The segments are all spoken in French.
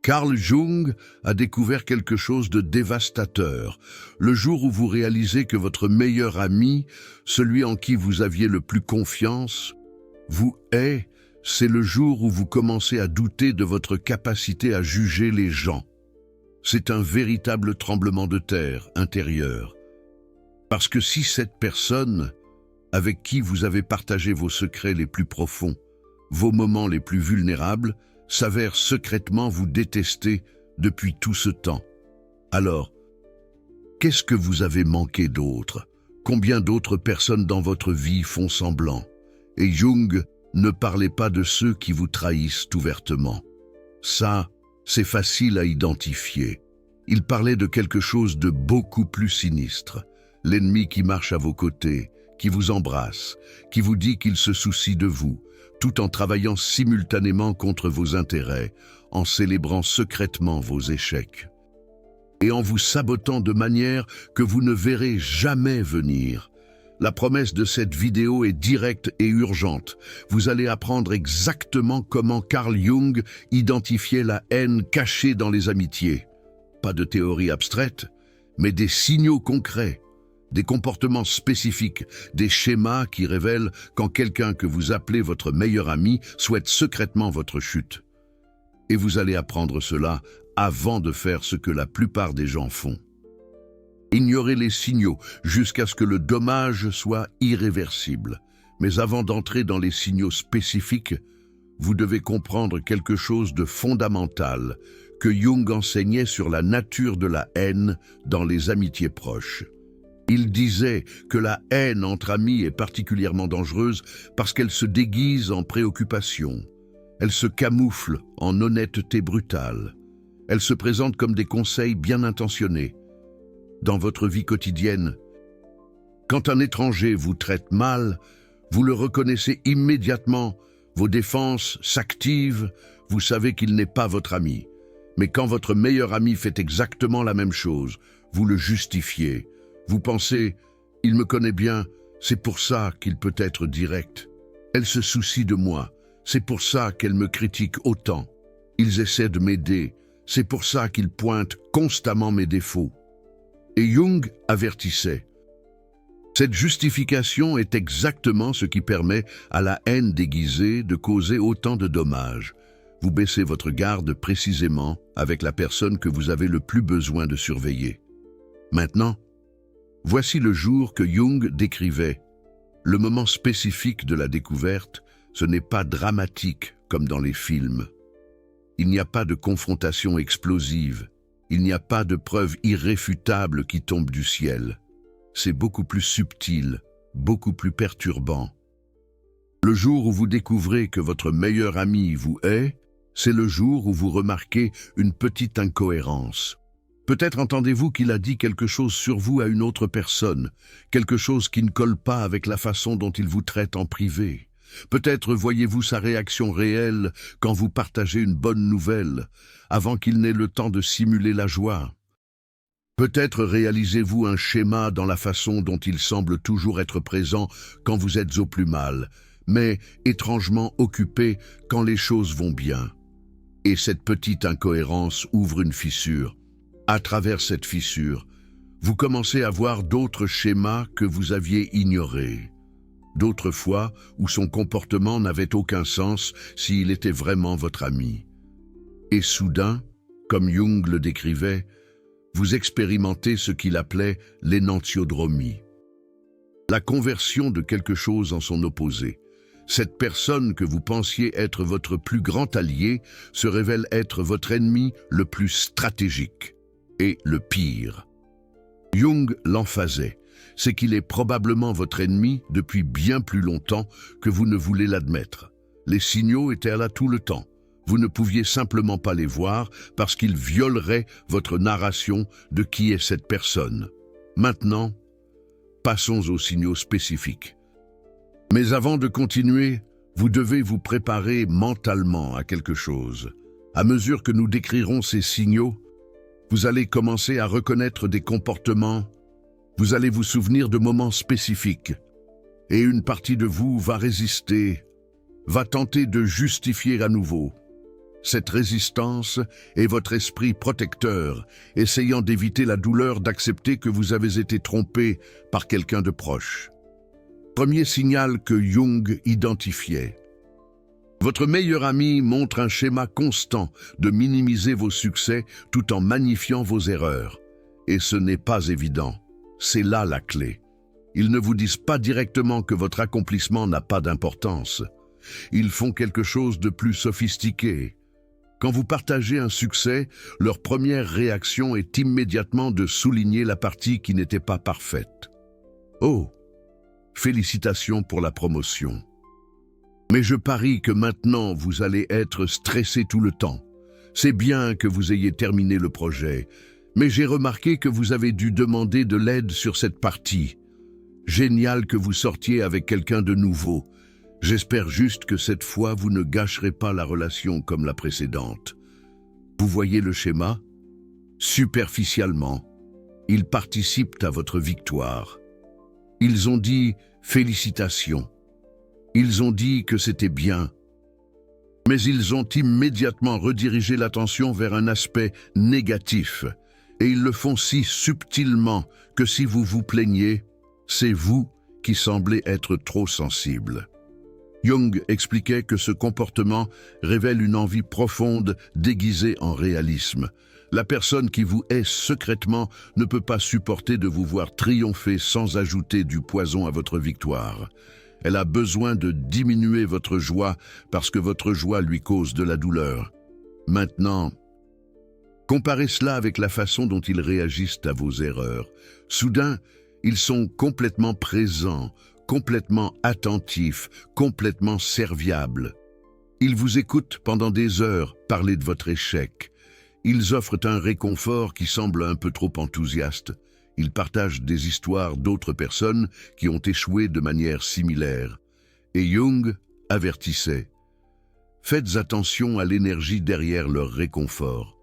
Carl Jung a découvert quelque chose de dévastateur. Le jour où vous réalisez que votre meilleur ami, celui en qui vous aviez le plus confiance, vous hait, c'est le jour où vous commencez à douter de votre capacité à juger les gens. C'est un véritable tremblement de terre intérieur. Parce que si cette personne, avec qui vous avez partagé vos secrets les plus profonds, vos moments les plus vulnérables, s'avère secrètement vous détester depuis tout ce temps. Alors, qu'est-ce que vous avez manqué d'autre? Combien d'autres personnes dans votre vie font semblant? Et Jung ne parlait pas de ceux qui vous trahissent ouvertement. Ça, c'est facile à identifier. Il parlait de quelque chose de beaucoup plus sinistre. L'ennemi qui marche à vos côtés, qui vous embrasse, qui vous dit qu'il se soucie de vous, tout en travaillant simultanément contre vos intérêts, en célébrant secrètement vos échecs. Et en vous sabotant de manière que vous ne verrez jamais venir. La promesse de cette vidéo est directe et urgente. Vous allez apprendre exactement comment Carl Jung identifiait la haine cachée dans les amitiés. Pas de théorie abstraite, mais des signaux concrets. Des comportements spécifiques, des schémas qui révèlent quand quelqu'un que vous appelez votre meilleur ami souhaite secrètement votre chute. Et vous allez apprendre cela avant de faire ce que la plupart des gens font. Ignorez les signaux jusqu'à ce que le dommage soit irréversible. Mais avant d'entrer dans les signaux spécifiques, vous devez comprendre quelque chose de fondamental que Jung enseignait sur la nature de la haine dans les amitiés proches. Il disait que la haine entre amis est particulièrement dangereuse parce qu'elle se déguise en préoccupation. Elle se camoufle en honnêteté brutale. Elle se présente comme des conseils bien intentionnés. Dans votre vie quotidienne, quand un étranger vous traite mal, vous le reconnaissez immédiatement, vos défenses s'activent, vous savez qu'il n'est pas votre ami. Mais quand votre meilleur ami fait exactement la même chose, vous le justifiez. Vous pensez, il me connaît bien, c'est pour ça qu'il peut être direct. Elle se soucie de moi, c'est pour ça qu'elle me critique autant. Ils essaient de m'aider, c'est pour ça qu'ils pointent constamment mes défauts. Et Jung avertissait. Cette justification est exactement ce qui permet à la haine déguisée de causer autant de dommages. Vous baissez votre garde précisément avec la personne que vous avez le plus besoin de surveiller. Maintenant, voici le jour que Jung décrivait. Le moment spécifique de la découverte, ce n'est pas dramatique comme dans les films. Il n'y a pas de confrontation explosive. Il n'y a pas de preuve irréfutable qui tombe du ciel. C'est beaucoup plus subtil, beaucoup plus perturbant. Le jour où vous découvrez que votre meilleur ami vous hait, c'est le jour où vous remarquez une petite incohérence. Peut-être entendez-vous qu'il a dit quelque chose sur vous à une autre personne, quelque chose qui ne colle pas avec la façon dont il vous traite en privé. Peut-être voyez-vous sa réaction réelle quand vous partagez une bonne nouvelle, avant qu'il n'ait le temps de simuler la joie. Peut-être réalisez-vous un schéma dans la façon dont il semble toujours être présent quand vous êtes au plus mal, mais étrangement occupé quand les choses vont bien. Et cette petite incohérence ouvre une fissure. À travers cette fissure, vous commencez à voir d'autres schémas que vous aviez ignorés. D'autres fois où son comportement n'avait aucun sens s'il était vraiment votre ami. Et soudain, comme Jung le décrivait, vous expérimentez ce qu'il appelait l'énantiodromie. La conversion de quelque chose en son opposé. Cette personne que vous pensiez être votre plus grand allié se révèle être votre ennemi le plus stratégique et le pire. Jung l'emphasait. C'est qu'il est probablement votre ennemi depuis bien plus longtemps que vous ne voulez l'admettre. Les signaux étaient là tout le temps. Vous ne pouviez simplement pas les voir parce qu'ils violeraient votre narration de qui est cette personne. Maintenant, passons aux signaux spécifiques. Mais avant de continuer, vous devez vous préparer mentalement à quelque chose. À mesure que nous décrirons ces signaux, vous allez commencer à reconnaître des comportements. Vous allez vous souvenir de moments spécifiques, et une partie de vous va résister, va tenter de justifier à nouveau. Cette résistance est votre esprit protecteur, essayant d'éviter la douleur d'accepter que vous avez été trompé par quelqu'un de proche. Premier signal que Jung identifiait. Votre meilleur ami montre un schéma constant de minimiser vos succès tout en magnifiant vos erreurs. Et ce n'est pas évident. C'est là la clé. Ils ne vous disent pas directement que votre accomplissement n'a pas d'importance. Ils font quelque chose de plus sophistiqué. Quand vous partagez un succès, leur première réaction est immédiatement de souligner la partie qui n'était pas parfaite. Oh, félicitations pour la promotion. Mais je parie que maintenant vous allez être stressé tout le temps. C'est bien que vous ayez terminé le projet, mais j'ai remarqué que vous avez dû demander de l'aide sur cette partie. Génial que vous sortiez avec quelqu'un de nouveau. J'espère juste que cette fois, vous ne gâcherez pas la relation comme la précédente. Vous voyez le schéma? Superficiellement, ils participent à votre victoire. Ils ont dit « félicitations ». Ils ont dit que c'était bien. Mais ils ont immédiatement redirigé l'attention vers un aspect négatif. Et ils le font si subtilement que si vous vous plaignez, c'est vous qui semblez être trop sensible. Jung expliquait que ce comportement révèle une envie profonde déguisée en réalisme. La personne qui vous hait secrètement ne peut pas supporter de vous voir triompher sans ajouter du poison à votre victoire. Elle a besoin de diminuer votre joie parce que votre joie lui cause de la douleur. Maintenant, comparez cela avec la façon dont ils réagissent à vos erreurs. Soudain, ils sont complètement présents, complètement attentifs, complètement serviables. Ils vous écoutent pendant des heures parler de votre échec. Ils offrent un réconfort qui semble un peu trop enthousiaste. Ils partagent des histoires d'autres personnes qui ont échoué de manière similaire. Et Jung avertissait « Faites attention à l'énergie derrière leur réconfort.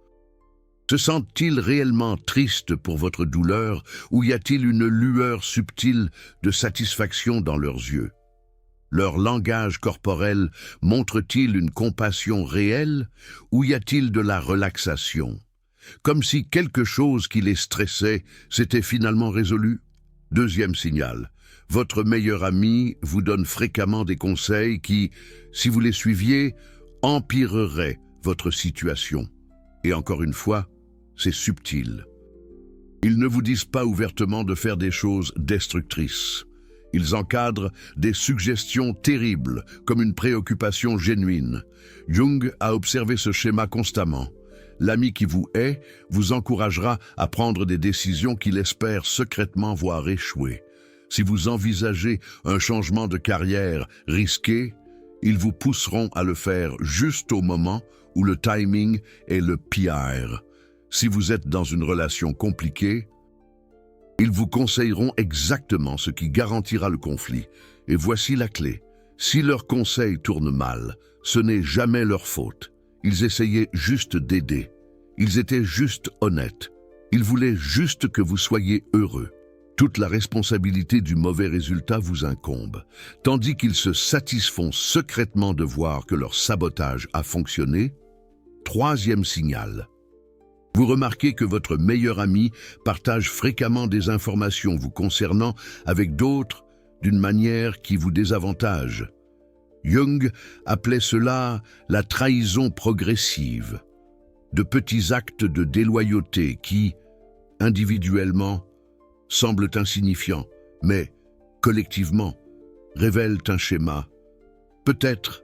Se sentent-ils réellement tristes pour votre douleur ou y a-t-il une lueur subtile de satisfaction dans leurs yeux? Leur langage corporel montre-t-il une compassion réelle ou y a-t-il de la relaxation? Comme si quelque chose qui les stressait s'était finalement résolu? Deuxième signal. Votre meilleur ami vous donne fréquemment des conseils qui, si vous les suiviez, empireraient votre situation. Et encore une fois, c'est subtil. Ils ne vous disent pas ouvertement de faire des choses destructrices. Ils encadrent des suggestions terribles, comme une préoccupation genuine. Jung a observé ce schéma constamment. L'ami qui vous hait vous encouragera à prendre des décisions qu'il espère secrètement voir échouer. Si vous envisagez un changement de carrière risqué, ils vous pousseront à le faire juste au moment où le timing est le pire. Si vous êtes dans une relation compliquée, ils vous conseilleront exactement ce qui garantira le conflit. Et voici la clé. Si leurs conseils tournent mal, ce n'est jamais leur faute. Ils essayaient juste d'aider. Ils étaient juste honnêtes. Ils voulaient juste que vous soyez heureux. Toute la responsabilité du mauvais résultat vous incombe, tandis qu'ils se satisfont secrètement de voir que leur sabotage a fonctionné. Troisième signal. Vous remarquez que votre meilleur ami partage fréquemment des informations vous concernant avec d'autres d'une manière qui vous désavantage. Jung appelait cela la trahison progressive, de petits actes de déloyauté qui, individuellement, semblent insignifiants, mais, collectivement, révèlent un schéma. Peut-être,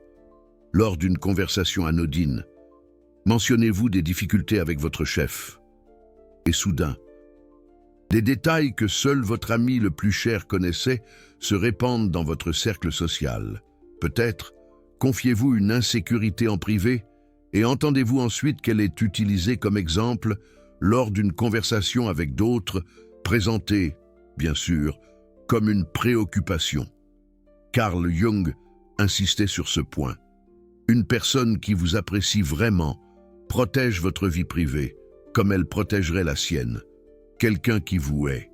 lors d'une conversation anodine, mentionnez-vous des difficultés avec votre chef. Et soudain, des détails que seul votre ami le plus cher connaissait se répandent dans votre cercle social. Peut-être, confiez-vous une insécurité en privé et entendez-vous ensuite qu'elle est utilisée comme exemple lors d'une conversation avec d'autres, présentée, bien sûr, comme une préoccupation. Carl Jung insistait sur ce point. Une personne qui vous apprécie vraiment protège votre vie privée, comme elle protégerait la sienne. Quelqu'un qui vous hait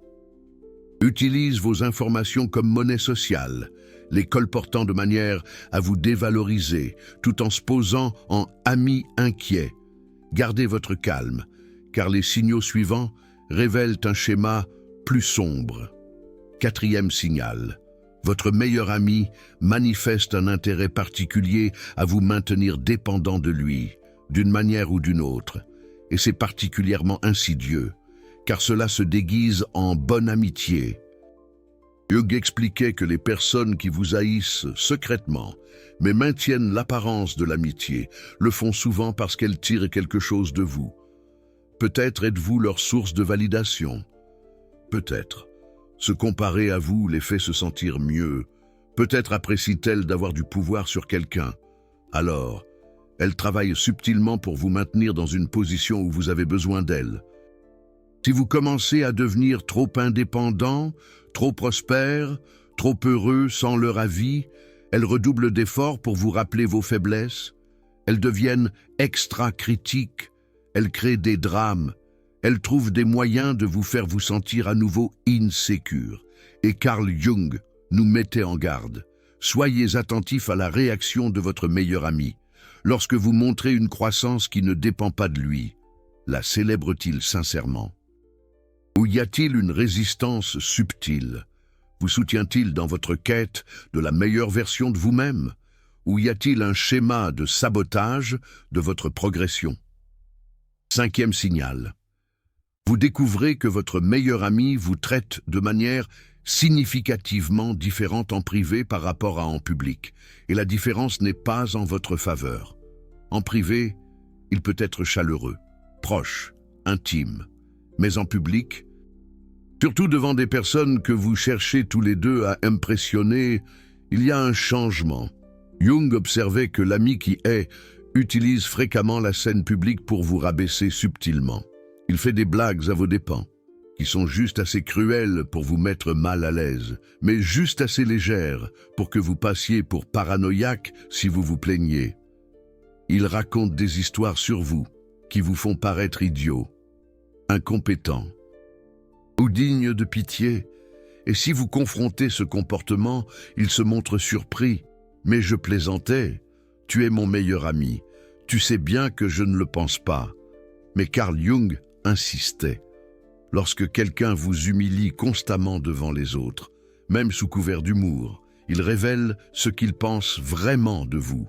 utilise vos informations comme monnaie sociale. les colportant de manière à vous dévaloriser, tout en se posant en ami inquiet. Gardez votre calme, car les signaux suivants révèlent un schéma plus sombre. Quatrième signal. Votre meilleur ami manifeste un intérêt particulier à vous maintenir dépendant de lui, d'une manière ou d'une autre. Et c'est particulièrement insidieux, car cela se déguise en bonne amitié. Jung expliquait que les personnes qui vous haïssent secrètement, mais maintiennent l'apparence de l'amitié, le font souvent parce qu'elles tirent quelque chose de vous. Peut-être êtes-vous leur source de validation. Peut-être. Se comparer à vous les fait se sentir mieux. Peut-être apprécient-elles d'avoir du pouvoir sur quelqu'un. Alors, elles travaillent subtilement pour vous maintenir dans une position où vous avez besoin d'elles. Si vous commencez à devenir trop indépendant, trop prospère, trop heureux sans leur avis, elles redoublent d'efforts pour vous rappeler vos faiblesses. Elles deviennent extra-critiques, elles créent des drames, elles trouvent des moyens de vous faire vous sentir à nouveau insécure. Et Carl Jung nous mettait en garde. Soyez attentifs à la réaction de votre meilleur ami. Lorsque vous montrez une croissance qui ne dépend pas de lui, la célèbre-t-il sincèrement? Ou y a-t-il une résistance subtile? Vous soutient-il dans votre quête de la meilleure version de vous-même? Ou y a-t-il un schéma de sabotage de votre progression? Cinquième signal. Vous découvrez que votre meilleur ami vous traite de manière significativement différente en privé par rapport à en public, et la différence n'est pas en votre faveur. En privé, il peut être chaleureux, proche, intime, mais en public, surtout devant des personnes que vous cherchez tous les deux à impressionner, il y a un changement. Jung observait que l'ami qui hait utilise fréquemment la scène publique pour vous rabaisser subtilement. Il fait des blagues à vos dépens, qui sont juste assez cruelles pour vous mettre mal à l'aise, mais juste assez légères pour que vous passiez pour paranoïaque si vous vous plaignez. Il raconte des histoires sur vous qui vous font paraître idiot, incompétent ou digne de pitié, et si vous confrontez ce comportement, il se montre surpris. « Mais je plaisantais, tu es mon meilleur ami, tu sais bien que je ne le pense pas. » Mais Carl Jung insistait. Lorsque quelqu'un vous humilie constamment devant les autres, même sous couvert d'humour, il révèle ce qu'il pense vraiment de vous.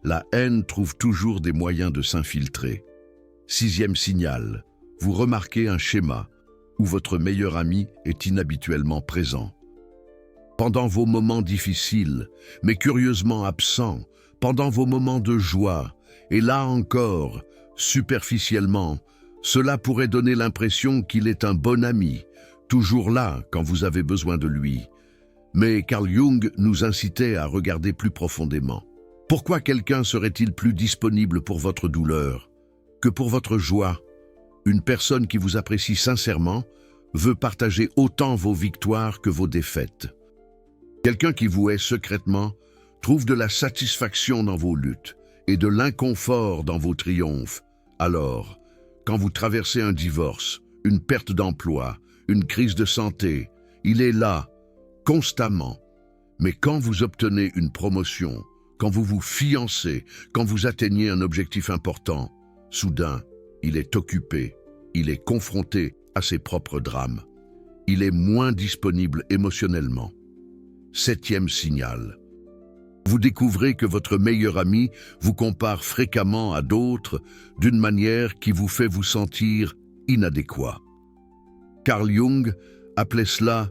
La haine trouve toujours des moyens de s'infiltrer. Sixième signal, vous remarquez un schéma où votre meilleur ami est inhabituellement présent. Pendant vos moments difficiles, mais curieusement absents, pendant vos moments de joie, et là encore, superficiellement, cela pourrait donner l'impression qu'il est un bon ami, toujours là quand vous avez besoin de lui. Mais Carl Jung nous incitait à regarder plus profondément. Pourquoi quelqu'un serait-il plus disponible pour votre douleur que pour votre joie? Une personne qui vous apprécie sincèrement veut partager autant vos victoires que vos défaites. Quelqu'un qui vous hait secrètement trouve de la satisfaction dans vos luttes et de l'inconfort dans vos triomphes. Alors, quand vous traversez un divorce, une perte d'emploi, une crise de santé, il est là, constamment. Mais quand vous obtenez une promotion, quand vous vous fiancez, quand vous atteignez un objectif important, soudain, il est occupé, il est confronté à ses propres drames. Il est moins disponible émotionnellement. Septième signal. Vous découvrez que votre meilleur ami vous compare fréquemment à d'autres d'une manière qui vous fait vous sentir inadéquat. Carl Jung appelait cela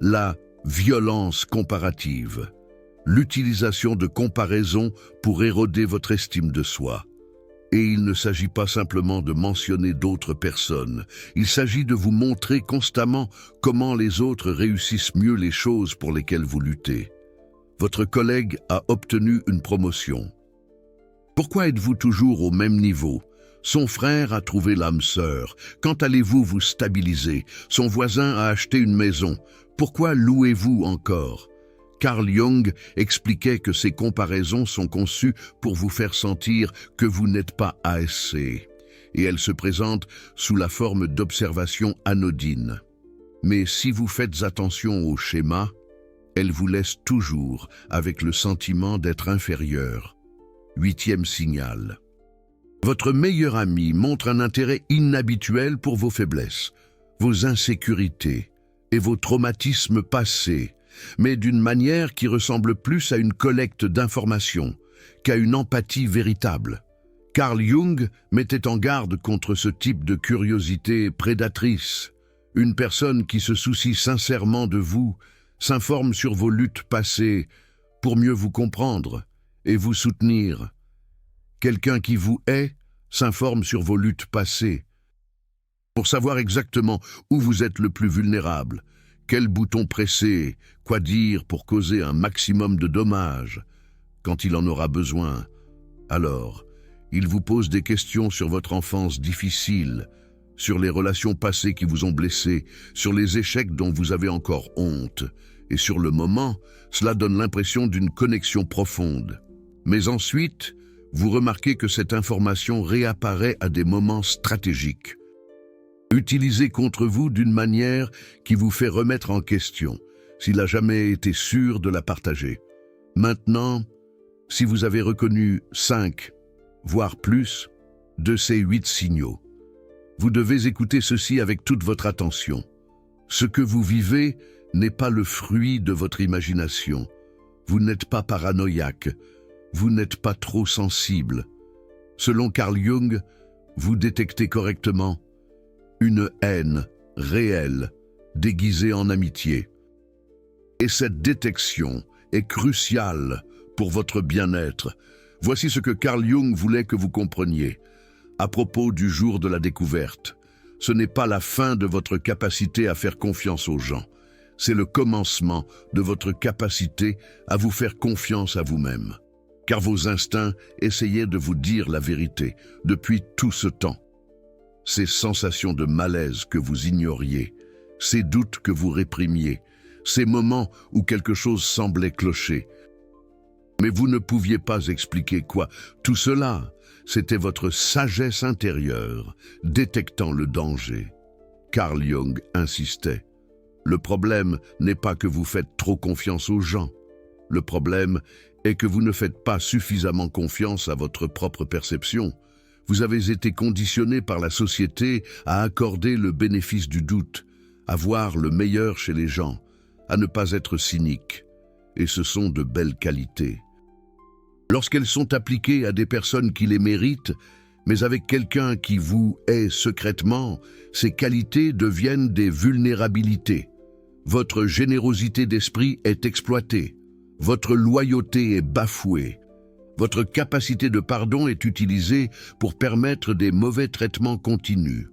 la violence comparative, l'utilisation de comparaisons pour éroder votre estime de soi. Et il ne s'agit pas simplement de mentionner d'autres personnes, il s'agit de vous montrer constamment comment les autres réussissent mieux les choses pour lesquelles vous luttez. Votre collègue a obtenu une promotion. Pourquoi êtes-vous toujours au même niveau? Son frère a trouvé l'âme sœur. Quand allez-vous vous stabiliser? Son voisin a acheté une maison. Pourquoi louez-vous encore? Carl Jung expliquait que ces comparaisons sont conçues pour vous faire sentir que vous n'êtes pas assez, et elles se présentent sous la forme d'observations anodines. Mais si vous faites attention au schéma, Elle vous laisse toujours avec le sentiment d'être inférieur. 8e signal. Votre meilleur ami montre un intérêt inhabituel pour vos faiblesses, vos insécurités et vos traumatismes passés, mais d'une manière qui ressemble plus à une collecte d'informations qu'à une empathie véritable. Carl Jung mettait en garde contre ce type de curiosité prédatrice. Une personne qui se soucie sincèrement de vous, s'informe sur vos luttes passées pour mieux vous comprendre et vous soutenir. Quelqu'un qui vous hait s'informe sur vos luttes passées pour savoir exactement où vous êtes le plus vulnérable, quel bouton presser, quoi dire pour causer un maximum de dommages. Quand il en aura besoin, alors, il vous pose des questions sur votre enfance difficile, sur les relations passées qui vous ont blessé, sur les échecs dont vous avez encore honte. Et sur le moment, cela donne l'impression d'une connexion profonde. Mais ensuite, vous remarquez que cette information réapparaît à des moments stratégiques, utilisée contre vous d'une manière qui vous fait remettre en question s'il n'a jamais été sûr de la partager. Maintenant, si vous avez reconnu 5, voire plus, de ces 8 signaux, vous devez écouter ceci avec toute votre attention. Ce que vous vivez n'est pas le fruit de votre imagination. Vous n'êtes pas paranoïaque, vous n'êtes pas trop sensible. Selon Carl Jung, vous détectez correctement une haine réelle, déguisée en amitié. Et cette détection est cruciale pour votre bien-être. Voici ce que Carl Jung voulait que vous compreniez. À propos du jour de la découverte, ce n'est pas la fin de votre capacité à faire confiance aux gens. C'est le commencement de votre capacité à vous faire confiance à vous-même. Car vos instincts essayaient de vous dire la vérité depuis tout ce temps. Ces sensations de malaise que vous ignoriez, ces doutes que vous réprimiez, ces moments où quelque chose semblait clocher. Mais vous ne pouviez pas expliquer quoi. Tout cela, c'était votre sagesse intérieure détectant le danger. Carl Jung insistait. Le problème n'est pas que vous faites trop confiance aux gens. Le problème est que vous ne faites pas suffisamment confiance à votre propre perception. Vous avez été conditionné par la société à accorder le bénéfice du doute, à voir le meilleur chez les gens, à ne pas être cynique. Et ce sont de belles qualités. Lorsqu'elles sont appliquées à des personnes qui les méritent, mais avec quelqu'un qui vous hait secrètement, ces qualités deviennent des vulnérabilités. Votre générosité d'esprit est exploitée. Votre loyauté est bafouée. Votre capacité de pardon est utilisée pour permettre des mauvais traitements continus.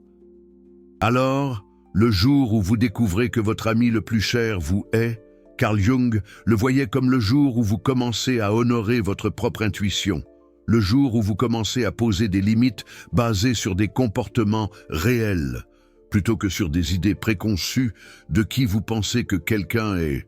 Alors, le jour où vous découvrez que votre ami le plus cher vous hait, Carl Jung le voyait comme le jour où vous commencez à honorer votre propre intuition, le jour où vous commencez à poser des limites basées sur des comportements réels, plutôt que sur des idées préconçues de qui vous pensez que quelqu'un est.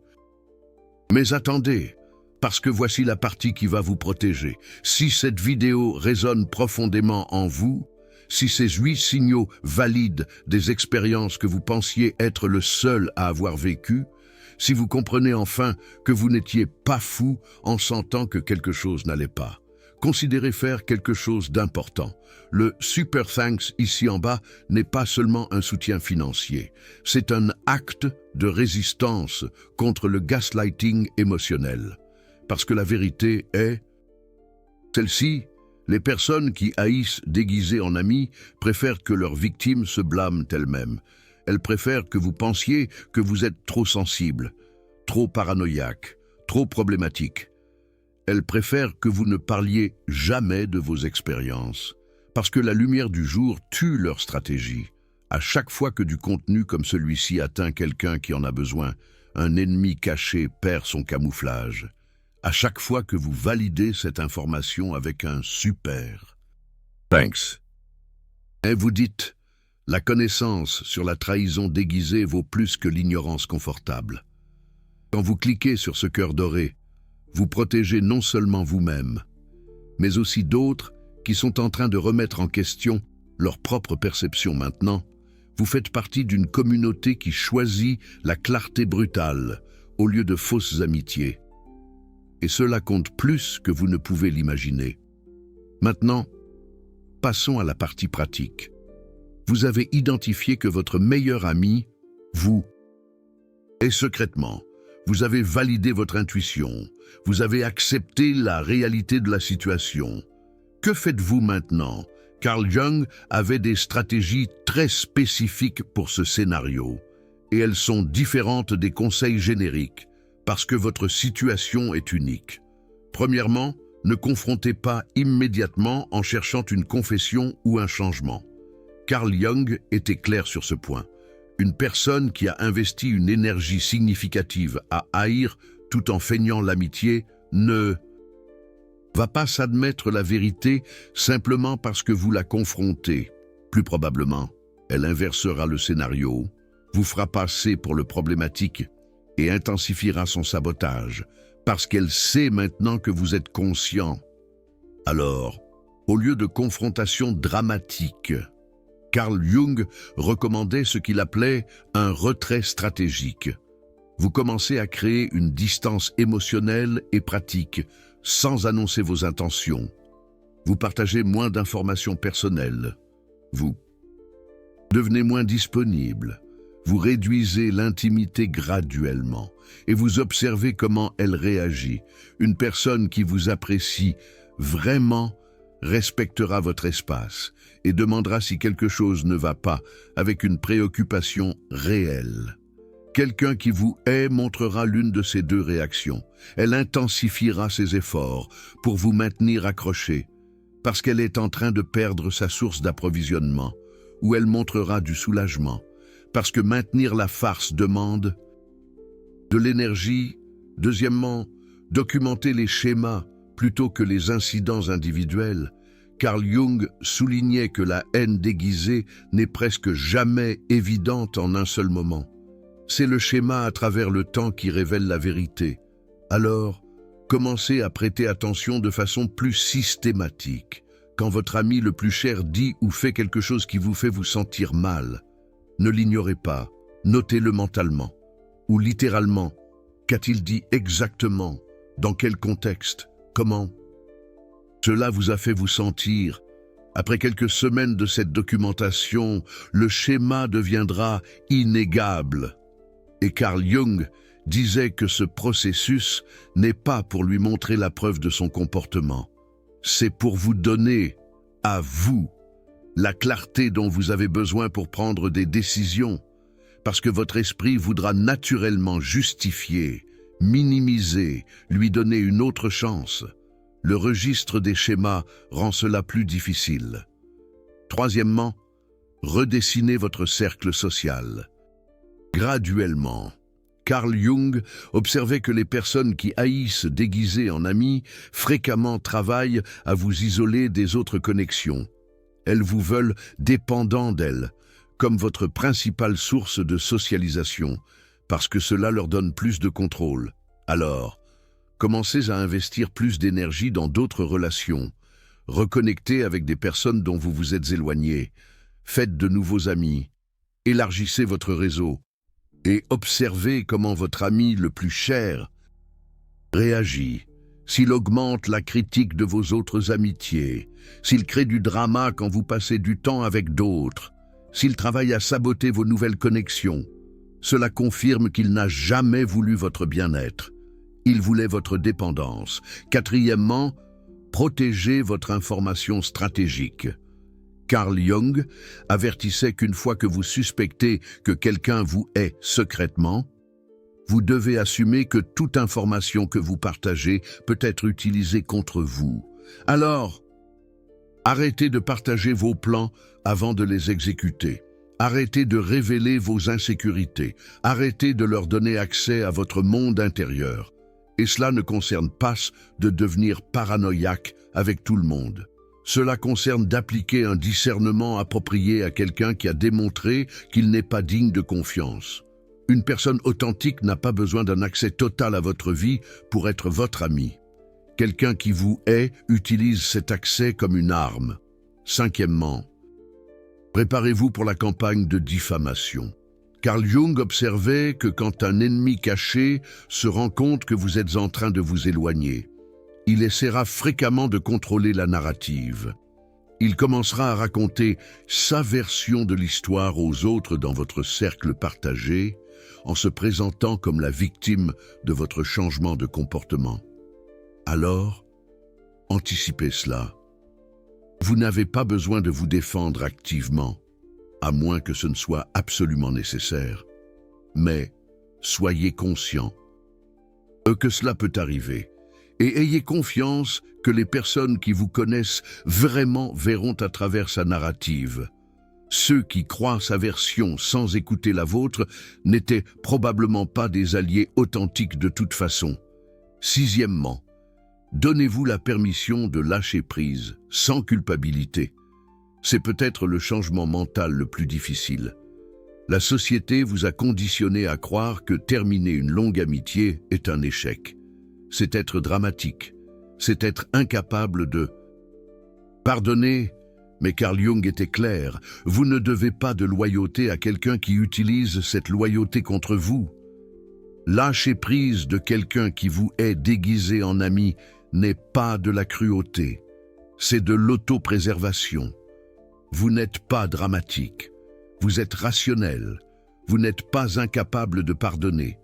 Mais attendez, parce que voici la partie qui va vous protéger. Si cette vidéo résonne profondément en vous, si ces 8 signaux valident des expériences que vous pensiez être le seul à avoir vécues, si vous comprenez enfin que vous n'étiez pas fou en sentant que quelque chose n'allait pas, considérez faire quelque chose d'important. Le Super Thanks ici en bas n'est pas seulement un soutien financier, c'est un acte de résistance contre le gaslighting émotionnel. Parce que la vérité est celle-ci, les personnes qui haïssent déguisées en amis préfèrent que leurs victimes se blâment elles-mêmes. Elles préfèrent que vous pensiez que vous êtes trop sensible, trop paranoïaque, trop problématique. Elles préfèrent que vous ne parliez jamais de vos expériences, parce que la lumière du jour tue leur stratégie. À chaque fois que du contenu comme celui-ci atteint quelqu'un qui en a besoin, un ennemi caché perd son camouflage. À chaque fois que vous validez cette information avec un super thanks, et vous dites, la connaissance sur la trahison déguisée vaut plus que l'ignorance confortable. Quand vous cliquez sur ce cœur doré, vous protégez non seulement vous-même, mais aussi d'autres qui sont en train de remettre en question leur propre perception maintenant. Vous faites partie d'une communauté qui choisit la clarté brutale au lieu de fausses amitiés. Et cela compte plus que vous ne pouvez l'imaginer. Maintenant, passons à la partie pratique. Vous avez identifié que votre meilleur ami, vous, est secrètement. Vous avez validé votre intuition. Vous avez accepté la réalité de la situation. Que faites-vous maintenant? Carl Jung avait des stratégies très spécifiques pour ce scénario. Et elles sont différentes des conseils génériques, parce que votre situation est unique. Premièrement, ne confrontez pas immédiatement en cherchant une confession ou un changement. Carl Jung était clair sur ce point. Une personne qui a investi une énergie significative à haïr tout en feignant l'amitié ne va pas s'admettre la vérité simplement parce que vous la confrontez. Plus probablement, elle inversera le scénario, vous fera passer pour le problématique et intensifiera son sabotage, parce qu'elle sait maintenant que vous êtes conscient. Alors, au lieu de confrontation dramatique, Carl Jung recommandait ce qu'il appelait un retrait stratégique. Vous commencez à créer une distance émotionnelle et pratique, sans annoncer vos intentions. Vous partagez moins d'informations personnelles. Vous devenez moins disponible. Vous réduisez l'intimité graduellement et vous observez comment elle réagit. Une personne qui vous apprécie vraiment respectera votre espace et demandera si quelque chose ne va pas avec une préoccupation réelle. Quelqu'un qui vous hait montrera l'une de ces deux réactions. Elle intensifiera ses efforts pour vous maintenir accroché, parce qu'elle est en train de perdre sa source d'approvisionnement, ou elle montrera du soulagement, parce que maintenir la farce demande de l'énergie. Deuxièmement, documenter les schémas plutôt que les incidents individuels. Carl Jung soulignait que la haine déguisée n'est presque jamais évidente en un seul moment. C'est le schéma à travers le temps qui révèle la vérité. Alors, commencez à prêter attention de façon plus systématique. Quand votre ami le plus cher dit ou fait quelque chose qui vous fait vous sentir mal, ne l'ignorez pas, notez-le mentalement. Ou littéralement, qu'a-t-il dit exactement? Dans quel contexte? Comment? Cela vous a fait vous sentir. Après quelques semaines de cette documentation, le schéma deviendra inégable. Et Carl Jung disait que ce processus n'est pas pour lui montrer la preuve de son comportement. C'est pour vous donner, à vous, la clarté dont vous avez besoin pour prendre des décisions, parce que votre esprit voudra naturellement justifier, minimiser, lui donner une autre chance. Le registre des schémas rend cela plus difficile. Troisièmement, redessinez votre cercle social. Graduellement, Carl Jung observait que les personnes qui haïssent déguisées en amis fréquemment travaillent à vous isoler des autres connexions. Elles vous veulent dépendants d'elles, comme votre principale source de socialisation, parce que cela leur donne plus de contrôle. Alors, commencez à investir plus d'énergie dans d'autres relations. Reconnectez avec des personnes dont vous vous êtes éloigné. Faites de nouveaux amis. Élargissez votre réseau. Et observez comment votre ami le plus cher réagit. S'il augmente la critique de vos autres amitiés, s'il crée du drama quand vous passez du temps avec d'autres, s'il travaille à saboter vos nouvelles connexions, cela confirme qu'il n'a jamais voulu votre bien-être. Il voulait votre dépendance. Quatrièmement, protégez votre information stratégique. Carl Jung avertissait qu'une fois que vous suspectez que quelqu'un vous hait secrètement, vous devez assumer que toute information que vous partagez peut être utilisée contre vous. Alors, arrêtez de partager vos plans avant de les exécuter. Arrêtez de révéler vos insécurités. Arrêtez de leur donner accès à votre monde intérieur. Et cela ne concerne pas de devenir paranoïaque avec tout le monde. Cela concerne d'appliquer un discernement approprié à quelqu'un qui a démontré qu'il n'est pas digne de confiance. Une personne authentique n'a pas besoin d'un accès total à votre vie pour être votre ami. Quelqu'un qui vous hait utilise cet accès comme une arme. Cinquièmement, préparez-vous pour la campagne de diffamation. Carl Jung observait que quand un ennemi caché se rend compte que vous êtes en train de vous éloigner, il essaiera fréquemment de contrôler la narrative. Il commencera à raconter sa version de l'histoire aux autres dans votre cercle partagé, en se présentant comme la victime de votre changement de comportement. Alors, anticipez cela. Vous n'avez pas besoin de vous défendre activement, à moins que ce ne soit absolument nécessaire. Mais soyez conscient que cela peut arriver, et ayez confiance que les personnes qui vous connaissent vraiment verront à travers sa narrative. Ceux qui croient sa version sans écouter la vôtre n'étaient probablement pas des alliés authentiques de toute façon. Sixièmement, donnez-vous la permission de lâcher prise, sans culpabilité. C'est peut-être le changement mental le plus difficile. La société vous a conditionné à croire que terminer une longue amitié est un échec. C'est être dramatique. C'est être incapable de pardonner. Mais Carl Jung était clair, vous ne devez pas de loyauté à quelqu'un qui utilise cette loyauté contre vous. Lâcher prise de quelqu'un qui vous est déguisé en ami n'est pas de la cruauté, c'est de l'autopréservation. Vous n'êtes pas dramatique, vous êtes rationnel, vous n'êtes pas incapable de pardonner.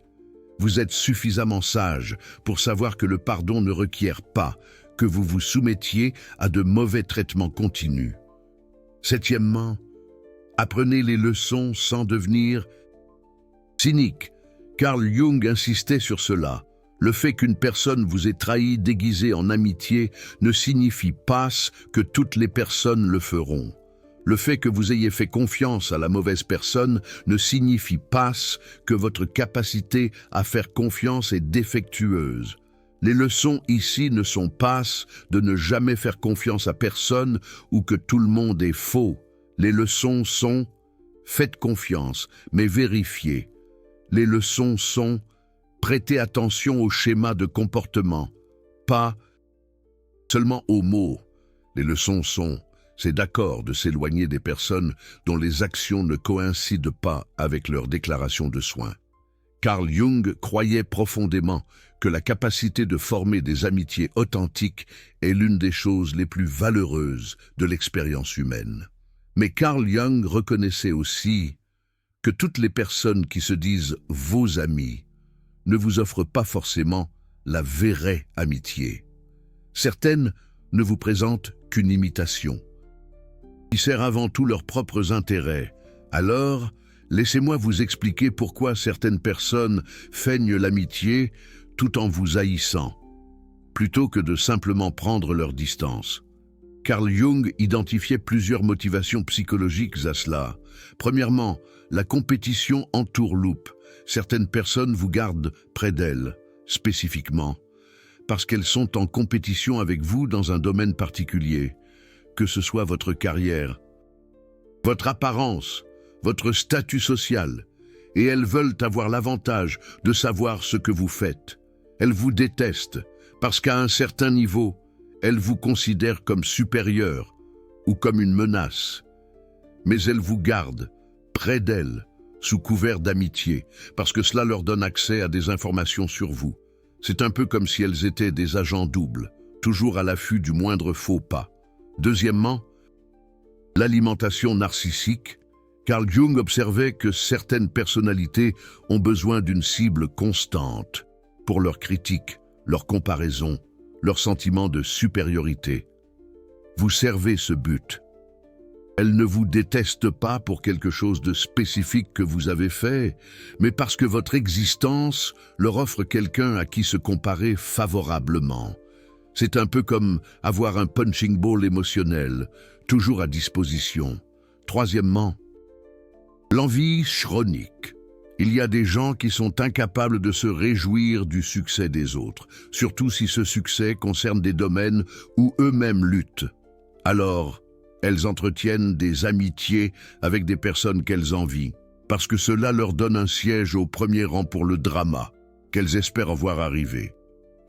Vous êtes suffisamment sage pour savoir que le pardon ne requiert pas que vous vous soumettiez à de mauvais traitements continus. Septièmement, apprenez les leçons sans devenir cynique. Carl Jung insistait sur cela. Le fait qu'une personne vous ait trahi déguisé en amitié ne signifie pas que toutes les personnes le feront. Le fait que vous ayez fait confiance à la mauvaise personne ne signifie pas que votre capacité à faire confiance est défectueuse. Les leçons ici ne sont pas de ne jamais faire confiance à personne ou que tout le monde est faux. Les leçons sont « faites confiance, mais vérifiez ». Les leçons sont « prêtez attention au schéma de comportement », pas seulement aux mots. Les leçons sont « c'est d'accord de s'éloigner des personnes dont les actions ne coïncident pas avec leur déclaration de soins ». Carl Jung croyait profondément que la capacité de former des amitiés authentiques est l'une des choses les plus valeureuses de l'expérience humaine. Mais Carl Jung reconnaissait aussi que toutes les personnes qui se disent vos amis ne vous offrent pas forcément la vraie amitié. Certaines ne vous présentent qu'une imitation, qui sert avant tout leurs propres intérêts. Alors, laissez-moi vous expliquer pourquoi certaines personnes feignent l'amitié tout en vous haïssant, plutôt que de simplement prendre leur distance. Carl Jung identifiait plusieurs motivations psychologiques à cela. Premièrement, la compétition entourloupe. Certaines personnes vous gardent près d'elles, spécifiquement, parce qu'elles sont en compétition avec vous dans un domaine particulier, que ce soit votre carrière, votre apparence, votre statut social, et elles veulent avoir l'avantage de savoir ce que vous faites. Elles vous détestent parce qu'à un certain niveau, elles vous considèrent comme supérieur ou comme une menace. Mais elles vous gardent près d'elles, sous couvert d'amitié, parce que cela leur donne accès à des informations sur vous. C'est un peu comme si elles étaient des agents doubles, toujours à l'affût du moindre faux pas. Deuxièmement, l'alimentation narcissique. Carl Jung observait que certaines personnalités ont besoin d'une cible constante pour leurs critiques, leurs comparaisons, leur sentiment de supériorité. Vous servez ce but. Elles ne vous détestent pas pour quelque chose de spécifique que vous avez fait, mais parce que votre existence leur offre quelqu'un à qui se comparer favorablement. C'est un peu comme avoir un punching ball émotionnel, toujours à disposition. Troisièmement, l'envie chronique. Il y a des gens qui sont incapables de se réjouir du succès des autres, surtout si ce succès concerne des domaines où eux-mêmes luttent. Alors, elles entretiennent des amitiés avec des personnes qu'elles envient, parce que cela leur donne un siège au premier rang pour le drama qu'elles espèrent voir arriver.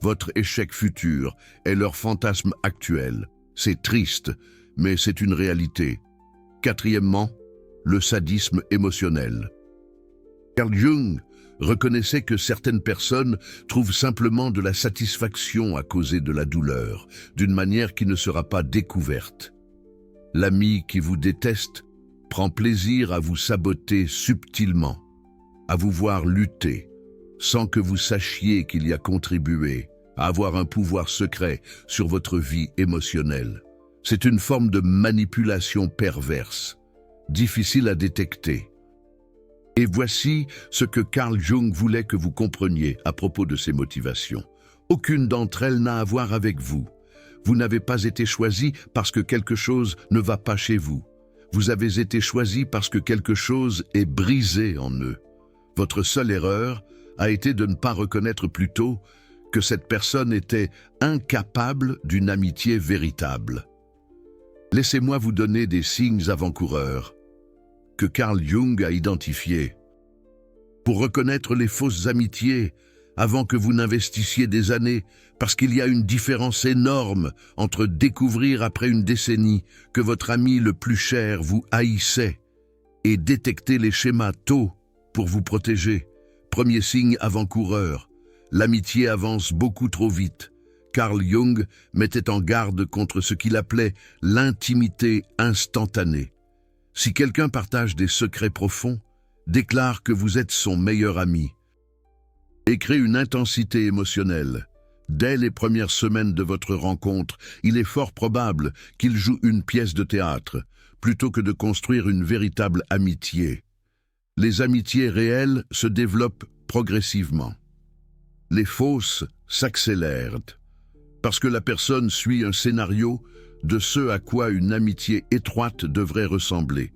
Votre échec futur est leur fantasme actuel. C'est triste, mais c'est une réalité. Quatrièmement, le sadisme émotionnel. Carl Jung reconnaissait que certaines personnes trouvent simplement de la satisfaction à causer de la douleur, d'une manière qui ne sera pas découverte. L'ami qui vous déteste prend plaisir à vous saboter subtilement, à vous voir lutter, sans que vous sachiez qu'il y a contribué, à avoir un pouvoir secret sur votre vie émotionnelle. C'est une forme de manipulation perverse, difficile à détecter. Et voici ce que Carl Jung voulait que vous compreniez à propos de ses motivations. Aucune d'entre elles n'a à voir avec vous. Vous n'avez pas été choisi parce que quelque chose ne va pas chez vous. Vous avez été choisi parce que quelque chose est brisé en eux. Votre seule erreur a été de ne pas reconnaître plus tôt que cette personne était incapable d'une amitié véritable. Laissez-moi vous donner des signes avant-coureurs que Carl Jung a identifiés. Pour reconnaître les fausses amitiés, avant que vous n'investissiez des années, parce qu'il y a une différence énorme entre découvrir après une décennie que votre ami le plus cher vous haïssait et détecter les schémas tôt pour vous protéger. Premier signe avant-coureur, l'amitié avance beaucoup trop vite. Carl Jung mettait en garde contre ce qu'il appelait l'intimité instantanée. Si quelqu'un partage des secrets profonds, déclare que vous êtes son meilleur ami et crée une intensité émotionnelle, dès les premières semaines de votre rencontre, il est fort probable qu'il joue une pièce de théâtre plutôt que de construire une véritable amitié. Les amitiés réelles se développent progressivement. Les fausses s'accélèrent parce que la personne suit un scénario de ce à quoi une amitié étroite devrait ressembler,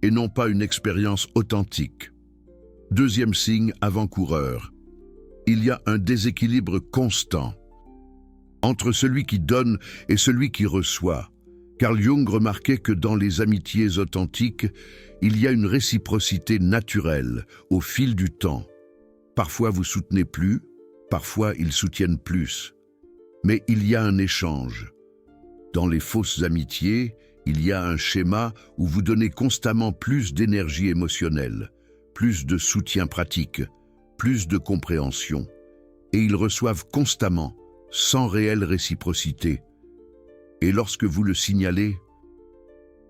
et non pas une expérience authentique. Deuxième signe avant-coureur, il y a un déséquilibre constant entre celui qui donne et celui qui reçoit. Carl Jung remarquait que dans les amitiés authentiques, il y a une réciprocité naturelle au fil du temps. Parfois vous soutenez plus, parfois ils soutiennent plus. Mais il y a un échange. Dans les fausses amitiés, il y a un schéma où vous donnez constamment plus d'énergie émotionnelle, plus de soutien pratique, plus de compréhension, et ils reçoivent constamment, sans réelle réciprocité. Et lorsque vous le signalez,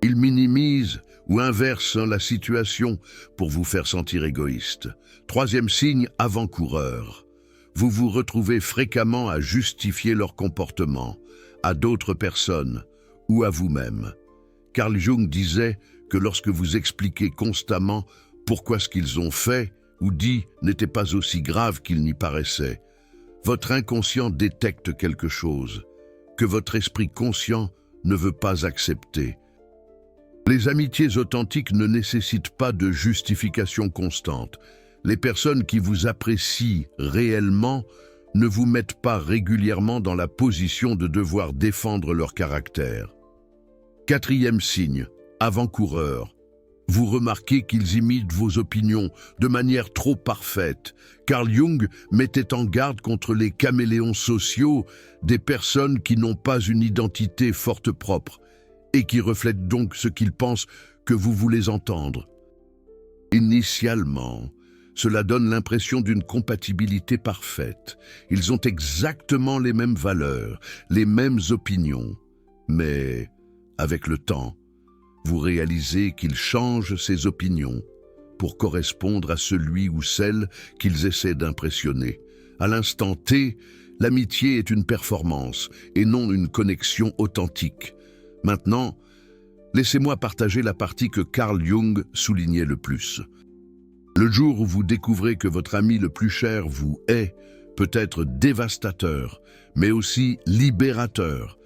ils minimisent ou inversent la situation pour vous faire sentir égoïste. Troisième signe avant-coureur. Vous vous retrouvez fréquemment à justifier leur comportement, à d'autres personnes ou à vous-même. Carl Jung disait que lorsque vous expliquez constamment pourquoi ce qu'ils ont fait ou dit n'était pas aussi grave qu'il n'y paraissait, votre inconscient détecte quelque chose que votre esprit conscient ne veut pas accepter. Les amitiés authentiques ne nécessitent pas de justification constante. Les personnes qui vous apprécient réellement ne vous mettent pas régulièrement dans la position de devoir défendre leur caractère. Quatrième signe, avant-coureur. Vous remarquez qu'ils imitent vos opinions de manière trop parfaite. Carl Jung mettait en garde contre les caméléons sociaux, des personnes qui n'ont pas une identité forte propre et qui reflètent donc ce qu'ils pensent que vous voulez entendre. Initialement, cela donne l'impression d'une compatibilité parfaite. Ils ont exactement les mêmes valeurs, les mêmes opinions. Mais, avec le temps, vous réalisez qu'ils changent ces opinions pour correspondre à celui ou celle qu'ils essaient d'impressionner. À l'instant T, l'amitié est une performance et non une connexion authentique. Maintenant, laissez-moi partager la partie que Carl Jung soulignait le plus. Le jour où vous découvrez que votre ami le plus cher vous hait, peut être dévastateur, mais aussi libérateur,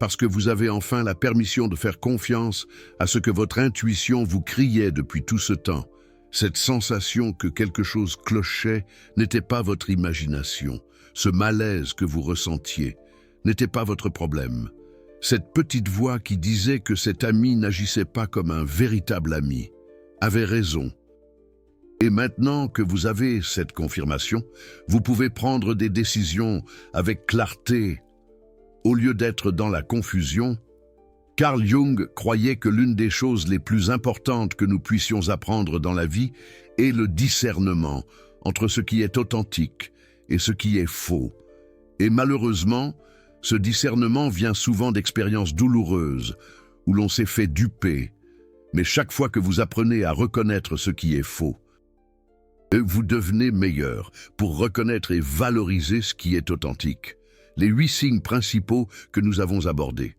parce que vous avez enfin la permission de faire confiance à ce que votre intuition vous criait depuis tout ce temps. Cette sensation que quelque chose clochait n'était pas votre imagination. Ce malaise que vous ressentiez n'était pas votre problème. Cette petite voix qui disait que cet ami n'agissait pas comme un véritable ami avait raison. Et maintenant que vous avez cette confirmation, vous pouvez prendre des décisions avec clarté. Au lieu d'être dans la confusion, Carl Jung croyait que l'une des choses les plus importantes que nous puissions apprendre dans la vie est le discernement entre ce qui est authentique et ce qui est faux. Et malheureusement, ce discernement vient souvent d'expériences douloureuses où l'on s'est fait duper. Mais chaque fois que vous apprenez à reconnaître ce qui est faux, vous devenez meilleur pour reconnaître et valoriser ce qui est authentique. Les 8 signes principaux que nous avons abordés.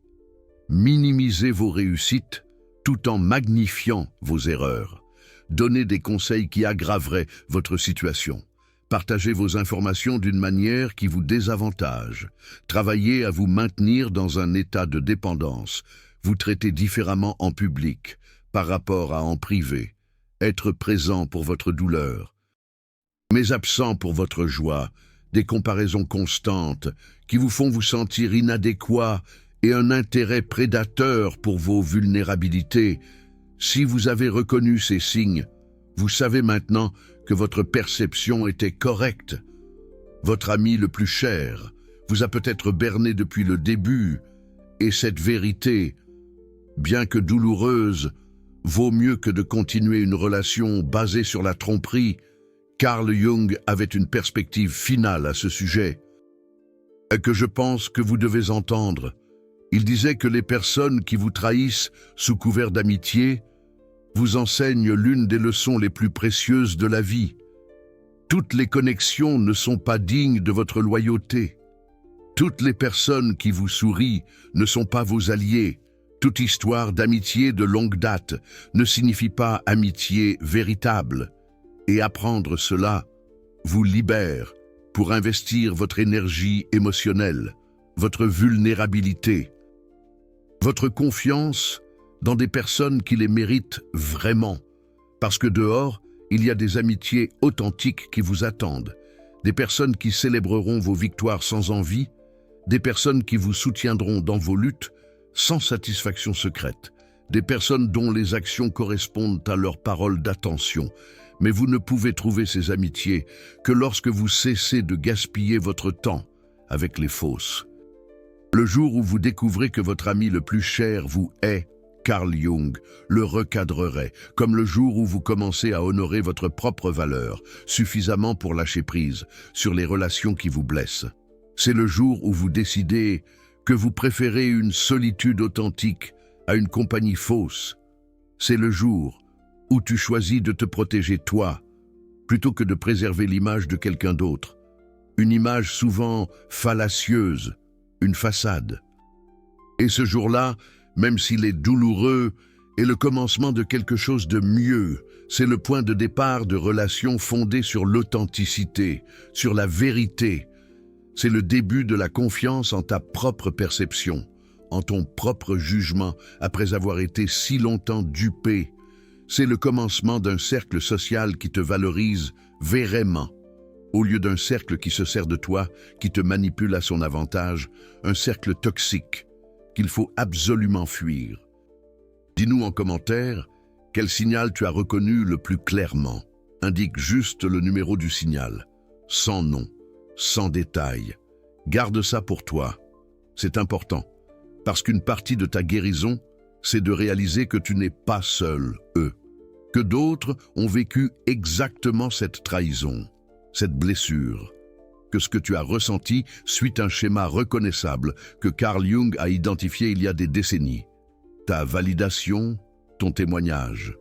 Minimisez vos réussites tout en magnifiant vos erreurs. Donnez des conseils qui aggraveraient votre situation. Partagez vos informations d'une manière qui vous désavantage. Travaillez à vous maintenir dans un état de dépendance. Vous traitez différemment en public par rapport à en privé. Être présent pour votre douleur, mais absent pour votre joie. Des comparaisons constantes qui vous font vous sentir inadéquat et un intérêt prédateur pour vos vulnérabilités. Si vous avez reconnu ces signes, vous savez maintenant que votre perception était correcte. Votre ami le plus cher vous a peut-être berné depuis le début, et cette vérité, bien que douloureuse, vaut mieux que de continuer une relation basée sur la tromperie. Carl Jung avait une perspective finale à ce sujet, que je pense que vous devez entendre. Il disait que les personnes qui vous trahissent sous couvert d'amitié vous enseignent l'une des leçons les plus précieuses de la vie. Toutes les connexions ne sont pas dignes de votre loyauté. Toutes les personnes qui vous sourient ne sont pas vos alliés. Toute histoire d'amitié de longue date ne signifie pas amitié véritable. Et apprendre cela vous libère pour investir votre énergie émotionnelle, votre vulnérabilité, votre confiance dans des personnes qui les méritent vraiment. Parce que dehors, il y a des amitiés authentiques qui vous attendent, des personnes qui célébreront vos victoires sans envie, des personnes qui vous soutiendront dans vos luttes sans satisfaction secrète, des personnes dont les actions correspondent à leurs paroles d'attention. Mais vous ne pouvez trouver ces amitiés que lorsque vous cessez de gaspiller votre temps avec les fausses. Le jour où vous découvrez que votre ami le plus cher vous hait, Carl Jung le recadrerait, comme le jour où vous commencez à honorer votre propre valeur suffisamment pour lâcher prise sur les relations qui vous blessent. C'est le jour où vous décidez que vous préférez une solitude authentique à une compagnie fausse. C'est le jour où tu choisis de te protéger toi, plutôt que de préserver l'image de quelqu'un d'autre. Une image souvent fallacieuse, une façade. Et ce jour-là, même s'il est douloureux, est le commencement de quelque chose de mieux. C'est le point de départ de relations fondées sur l'authenticité, sur la vérité. C'est le début de la confiance en ta propre perception, en ton propre jugement, après avoir été si longtemps dupé. C'est le commencement d'un cercle social qui te valorise vraiment, au lieu d'un cercle qui se sert de toi, qui te manipule à son avantage, un cercle toxique qu'il faut absolument fuir. Dis-nous en commentaire quel signal tu as reconnu le plus clairement. Indique juste le numéro du signal, sans nom, sans détail. Garde ça pour toi. C'est important, parce qu'une partie de ta guérison, c'est de réaliser que tu n'es pas seul, que d'autres ont vécu exactement cette trahison, cette blessure, que ce que tu as ressenti suit un schéma reconnaissable que Carl Jung a identifié il y a des décennies. Ta validation, ton témoignage.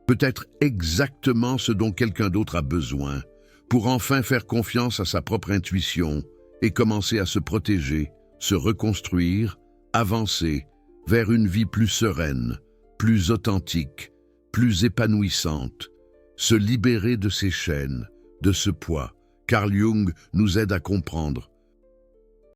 Peut-être exactement ce dont quelqu'un d'autre a besoin pour enfin faire confiance à sa propre intuition et commencer à se protéger, se reconstruire, avancer vers une vie plus sereine, plus authentique, plus épanouissante, se libérer de ces chaînes, de ce poids. Carl Jung nous aide à comprendre